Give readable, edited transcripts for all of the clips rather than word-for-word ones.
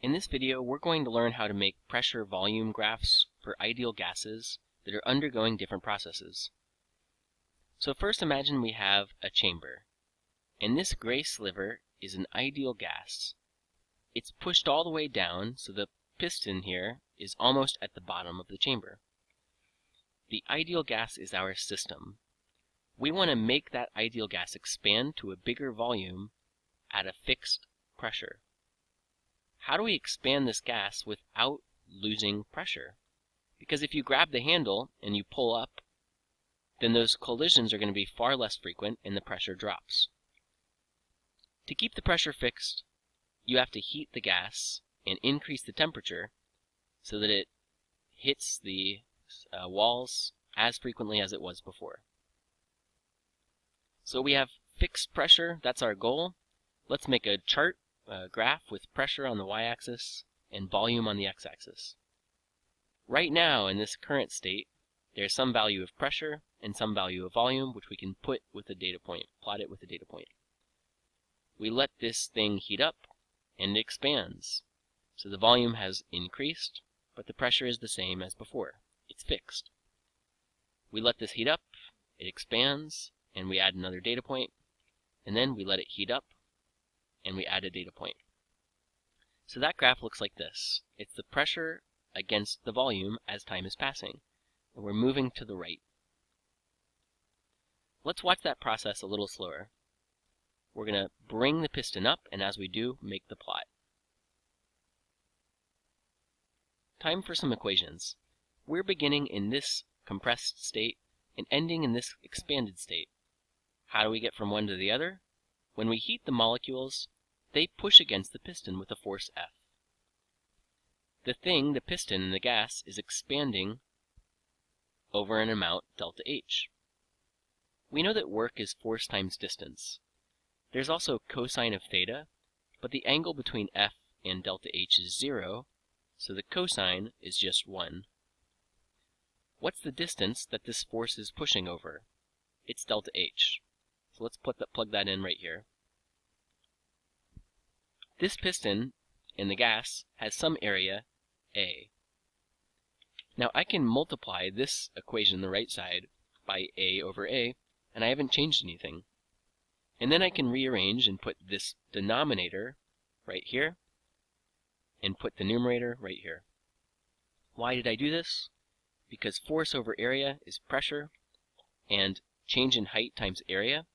In this video, we're going to learn how to make pressure-volume graphs for ideal gases that are undergoing different processes. So first imagine we have a chamber, and this gray sliver is an ideal gas. It's pushed all the way down, so the piston here is almost at the bottom of the chamber. The ideal gas is our system. We want to make that ideal gas expand to a bigger volume at a fixed pressure. How do we expand this gas without losing pressure? Because if you grab the handle and you pull up, then those collisions are going to be far less frequent and the pressure drops. To keep the pressure fixed, you have to heat the gas and increase the temperature so that it hits the walls as frequently as it was before. So we have fixed pressure, that's our goal. Let's make a chart, a graph with pressure on the y-axis and volume on the x-axis. Right now, in this current state, there's some value of pressure and some value of volume, which we can put with a data point, plot it with a data point. We let this thing heat up, and it expands. So the volume has increased, but the pressure is the same as before. It's fixed. We let this heat up, it expands, and we add another data point, and then we let it heat up, and we add a data point. So that graph looks like this. It's the pressure against the volume as time is passing, and we're moving to the right. Let's watch that process a little slower. We're going to bring the piston up, and as we do, make the plot. Time for some equations. We're beginning in this compressed state and ending in this expanded state. How do we get from one to the other? When we heat the molecules, they push against the piston with a force F. The piston in the gas, is expanding over an amount delta H. We know that work is force times distance. There's also cosine of theta, but the angle between F and delta H is 0, so the cosine is just 1. What's the distance that this force is pushing over? It's delta H. So let's plug that in right here. This piston in the gas has some area, A. Now I can multiply this equation on the right side by A over A, and I haven't changed anything. And then I can rearrange and put this denominator right here, and put the numerator right here. Why did I do this? Because force over area is pressure, and change in height times area,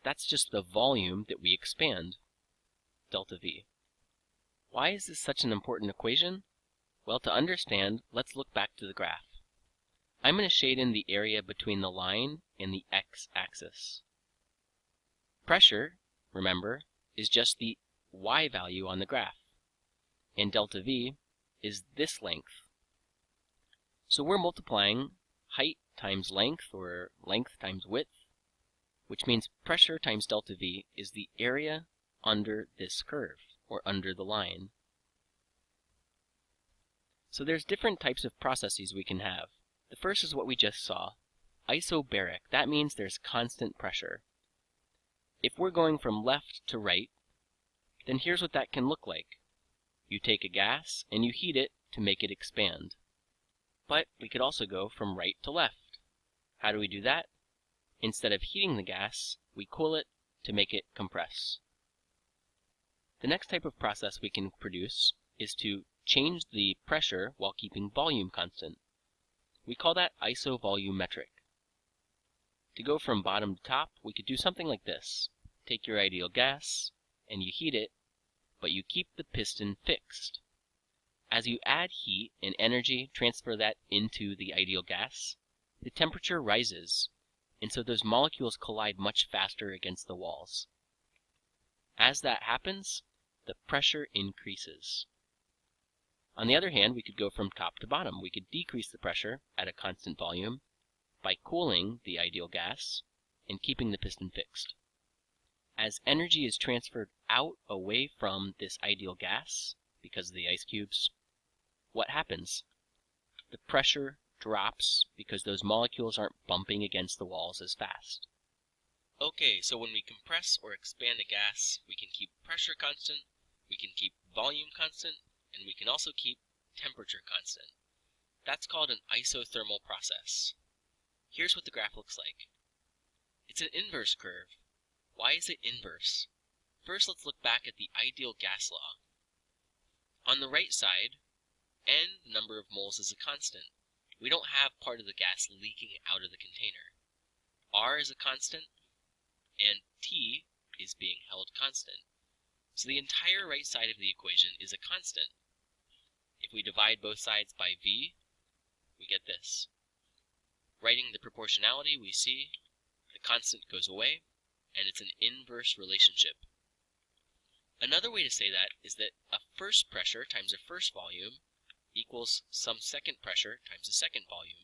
that's just the volume that we expand, delta V. Why is this such an important equation? Well, to understand, let's look back to the graph. I'm going to shade in the area between the line and the x-axis. Pressure, remember, is just the y value on the graph, and delta V is this length. So we're multiplying height times length, or length times width, which means pressure times delta V is the area under this curve, or under the line. So there's different types of processes we can have. The first is what we just saw, isobaric. That means there's constant pressure. If we're going from left to right, then here's what that can look like. You take a gas and you heat it to make it expand. But we could also go from right to left. How do we do that? Instead of heating the gas, we cool it to make it compress. The next type of process we can produce is to change the pressure while keeping volume constant. We call that isovolumetric. To go from bottom to top, we could do something like this. Take your ideal gas, and you heat it, but you keep the piston fixed. As you add heat and energy, transfer that into the ideal gas, the temperature rises, and so those molecules collide much faster against the walls. As that happens, the pressure increases. On the other hand, we could go from top to bottom. We could decrease the pressure at a constant volume by cooling the ideal gas and keeping the piston fixed. As energy is transferred out away from this ideal gas, because of the ice cubes, what happens? The pressure drops because those molecules aren't bumping against the walls as fast. Okay, so when we compress or expand a gas, we can keep pressure constant, we can keep volume constant, and we can also keep temperature constant. That's called an isothermal process. Here's what the graph looks like. It's an inverse curve. Why is it inverse? First, let's look back at the ideal gas law. On the right side, N, the number of moles, is a constant. We don't have part of the gas leaking out of the container. R is a constant, and T is being held constant. So the entire right side of the equation is a constant. If we divide both sides by V, we get this. Writing the proportionality, we see the constant goes away, and it's an inverse relationship. Another way to say that is that a first pressure times a first volume equals some second pressure times a second volume.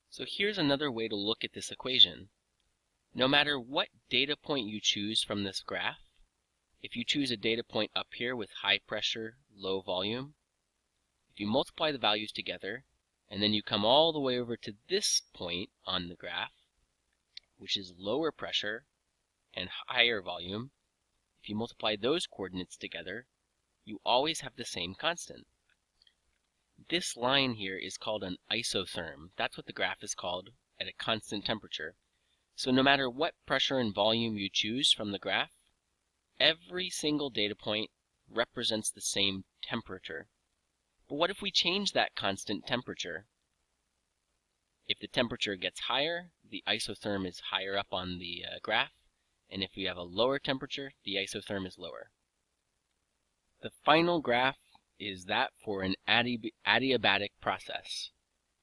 So here's another way to look at this equation. No matter what data point you choose from this graph, if you choose a data point up here with high pressure, low volume, if you multiply the values together, and then you come all the way over to this point on the graph, which is lower pressure and higher volume, if you multiply those coordinates together, you always have the same constant. This line here is called an isotherm. That's what the graph is called at a constant temperature. So no matter what pressure and volume you choose from the graph, every single data point represents the same temperature. But what if we change that constant temperature? If the temperature gets higher, the isotherm is higher up on the graph, and if we have a lower temperature, the isotherm is lower. The final graph is that for an adiabatic process.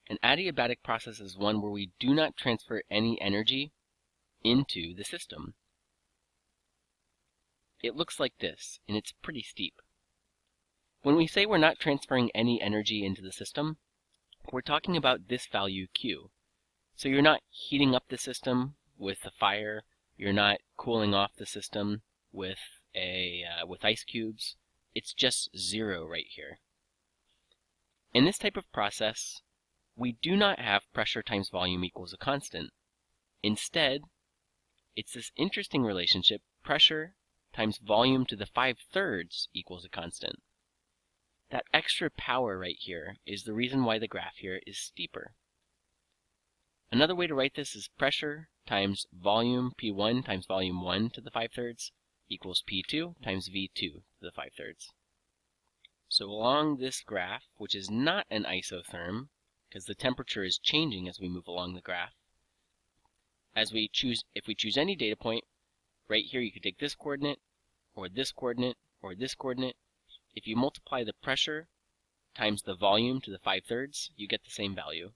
An adiabatic process is one where we do not transfer any energy into the system. It looks like this, and it's pretty steep. When we say we're not transferring any energy into the system, we're talking about this value Q. So you're not heating up the system with a fire, you're not cooling off the system with ice cubes. It's just 0 right here. In this type of process, we do not have pressure times volume equals a constant. Instead, it's this interesting relationship, pressure times volume to the 5/3 equals a constant. That extra power right here is the reason why the graph here is steeper. Another way to write this is pressure times volume P1 times volume 1 to the 5/3 equals P2 times V2 to the 5/3. So along this graph, which is not an isotherm, because the temperature is changing as we move along the graph, if we choose any data point, right here you could take this coordinate, or this coordinate, or this coordinate. If you multiply the pressure times the volume to the 5/3, you get the same value.